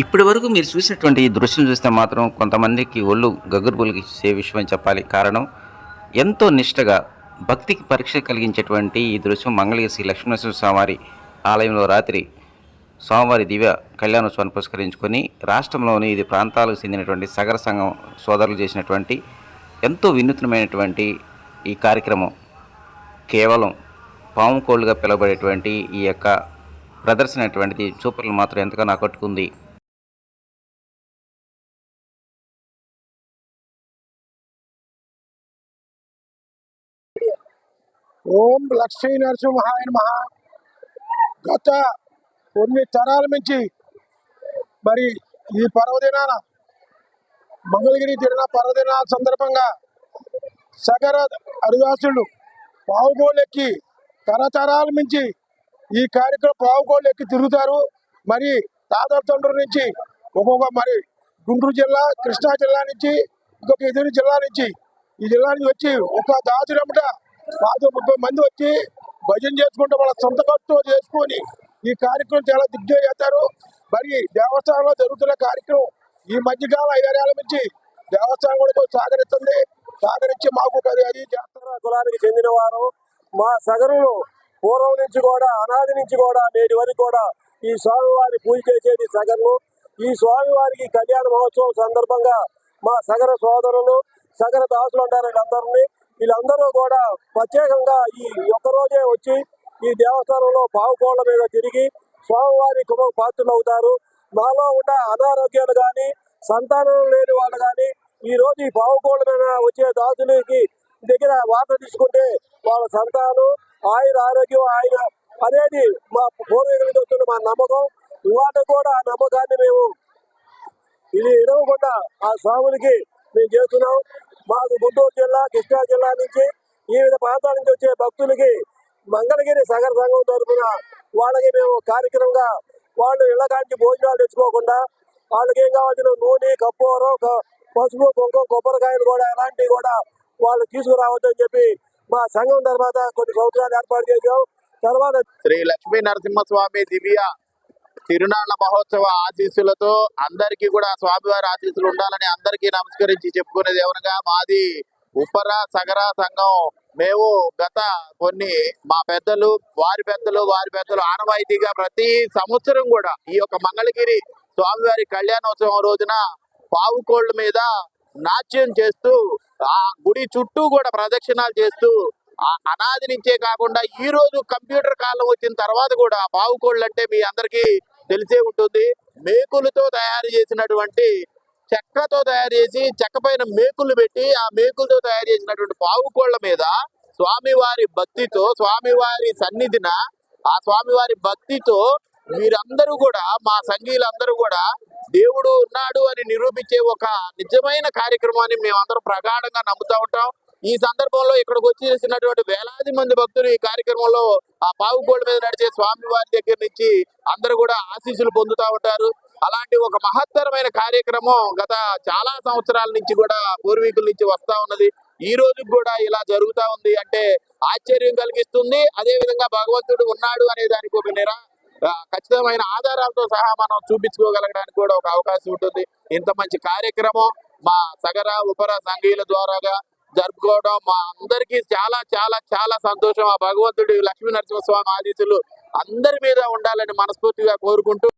ఇప్పటి వరకు మీరు చూసినటువంటి ఈ దృశ్యం చూస్తే మాత్రం కొంతమందికి ఒళ్ళు గగుర్పులకిచ్చే విషయం అని చెప్పాలి. కారణం ఎంతో నిష్టగా భక్తికి పరీక్ష కలిగించేటువంటి ఈ దృశ్యం మంగళగిరి శ్రీ లక్ష్మీనరసింహ స్వామివారి ఆలయంలో రాత్రి స్వామివారి దివ్య కళ్యాణోత్సవాన్ని పురస్కరించుకొని రాష్ట్రంలోని ఇది ప్రాంతాలకు చెందినటువంటి సగర సంఘం సోదరులు చేసినటువంటి ఎంతో వినూత్నమైనటువంటి ఈ కార్యక్రమం కేవలం పాము కోళ్ళుగా పిలువబడేటువంటి ఈ యొక్క ప్రదర్శన అటువంటిది చూపర్లు మాత్రం ఎంతగానో ఆకట్టుకుంది. ఓం లక్ష్మీ నరసింహాయ నమః. గత కొన్ని తరాల నుంచి మరి ఈ పర్వదినాన మంగళగిరి తిరుణ పర్వదినాల సందర్భంగా సగర హరిదాసులు పావుగోళ్ళెక్కి తరతరాల నుంచి ఈ కార్యక్రమం పావుగోళ్ళెక్కి తిరుగుతారు. మరి తాదర్తండ్రుల నుంచి ఒక్కొక్క మరి గుంటూరు జిల్లా, కృష్ణా జిల్లా నుంచి, ఇంకొక ఎదురు జిల్లా నుంచి, ఈ జిల్లా నుంచి వచ్చి ఒక దాచురమ్మట 30 మంది వచ్చి భజన చేసుకుంటూ వాళ్ళ సొంత ఖర్చు చేసుకొని ఈ కార్యక్రమం చాలా దిగ్విజయం చేస్తారు. మరి దేవస్థానంలో జరుగుతున్న కార్యక్రమం ఈ మధ్యకాలం 5 ఏళ్ల నుంచి దేవస్థానం కూడా సహకరించి మాకు అది జాతర కులానికి చెందిన వారు మా సగరులు పూర్వం నుంచి కూడా అనాది నుంచి కూడా నేటి వరకు కూడా ఈ స్వామివారి పూజ చేసేది సగరులు. ఈ స్వామివారికి కళ్యాణ మహోత్సవం సందర్భంగా మా సగర సోదరులు, సగర దాసులు అంటారు వీళ్ళందరూ కూడా ప్రత్యేకంగా ఈ ఒక్కరోజే వచ్చి ఈ దేవస్థానంలో పావుకోళ్ల మీద తిరిగి స్వామివారి కృప పాత్రలు అవుతారు. మాలో ఉన్న అనారోగ్యాలు కానీ, సంతానం లేని వాళ్ళు కానీ ఈ రోజు ఈ పావుకోళ్ల మీద వచ్చే దాసులకి దగ్గర వాత తీసుకుంటే వాళ్ళ సంతానం ఆరోగ్యం అనేది మా పూర్వీకులకి వస్తున్న మా నమ్మకం. ఇవాళ కూడా ఆ నమ్మకాన్ని మేము ఇది ఇడవకుండా ఆ స్వాములకి మేము చేస్తున్నాం. మాకు గుంటూరు జిల్లా, కృష్ణా జిల్లా నుంచి వివిధ ప్రాంతాల నుంచి వచ్చే భక్తులకి మంగళగిరి సగర సంఘం తరఫున వాళ్ళకి మేము కార్యక్రమంగా వాళ్ళు ఇళ్ళకాంటి భోజనాలు తెచ్చుకోకుండా వాళ్ళకి ఏం కావాల్సిన నూనె, కప్పూరం, పసుపు, కుంకుమ, కొబ్బరికాయలు కూడా అలాంటివి కూడా వాళ్ళు తీసుకురావద్దని చెప్పి మా సంఘం తర్వాత కొన్ని సంవత్సరాలు ఏర్పాటు చేశాం. తర్వాత శ్రీ లక్ష్మీ నరసింహస్వామి దివ్య తిరునాళ్ల మహోత్సవ ఆశీస్సులతో అందరికీ కూడా స్వామివారి ఆశీస్సులు ఉండాలని అందరికీ నమస్కరించి చెప్పుకునేది ఏమనగా మాది ఉప్పర సగర సంఘం. మేము గత కొన్ని మా పెద్దలు వారి పెద్దలు ఆనవాయితీగా ప్రతి సంవత్సరం కూడా ఈ యొక్క మంగళగిరి స్వామివారి కళ్యాణోత్సవం రోజున పావుకోళ్ల మీద నాట్యం చేస్తూ ఆ గుడి చుట్టూ కూడా ప్రదక్షిణాలు చేస్తూ అనాది నుంచే కాకుండా ఈ రోజు కంప్యూటర్ కాలం వచ్చిన తర్వాత కూడా పావుకోళ్ళు అంటే మీ అందరికీ తెలిసే ఉంటుంది. మేకులతో తయారు చేసినటువంటి చెక్కతో తయారు చేసి చెక్క పైన మేకులు పెట్టి ఆ మేకులతో తయారు చేసినటువంటి పావుకోళ్ల మీద స్వామివారి భక్తితో, స్వామివారి సన్నిధిన ఆ స్వామివారి భక్తితో మీరందరూ కూడా మా సంఘీయులందరూ కూడా దేవుడు ఉన్నాడు అని నిరూపించే ఒక నిజమైన కార్యక్రమాన్ని మేమందరం ప్రగాఢంగా నమ్ముతా ఉంటాం. ఈ సందర్భంలో ఇక్కడికి వచ్చేసినటువంటి వేలాది మంది భక్తులు ఈ కార్యక్రమంలో ఆ పావుకోళ్ల మీద నడిచే స్వామివారి దగ్గర నుంచి అందరూ కూడా ఆశీస్సులు పొందుతూ ఉంటారు. అలాంటి ఒక మహత్తరమైన కార్యక్రమం గత చాలా సంవత్సరాల నుంచి కూడా పూర్వీకుల నుంచి వస్తా ఉన్నది. ఈ రోజు కూడా ఇలా జరుగుతా ఉంది అంటే ఆశ్చర్యం కలిగిస్తుంది. అదే విధంగా భగవంతుడు ఉన్నాడు అనే దానికి ఒక ఖచ్చితమైన ఆధారాలతో సహా మనం చూపించుకోగలగడానికి కూడా ఒక అవకాశం ఉంటుంది. ఇంత మంచి కార్యక్రమం మా సగర ఉపర సంఘీయుల ద్వారాగా జరుపుకోవడం మా అందరికీ చాలా చాలా చాలా సంతోషం. ఆ భగవంతుడి లక్ష్మీ నరసింహస్వామి ఆశీస్సులు అందరి మీద ఉండాలని మనస్ఫూర్తిగా కోరుకుంటూ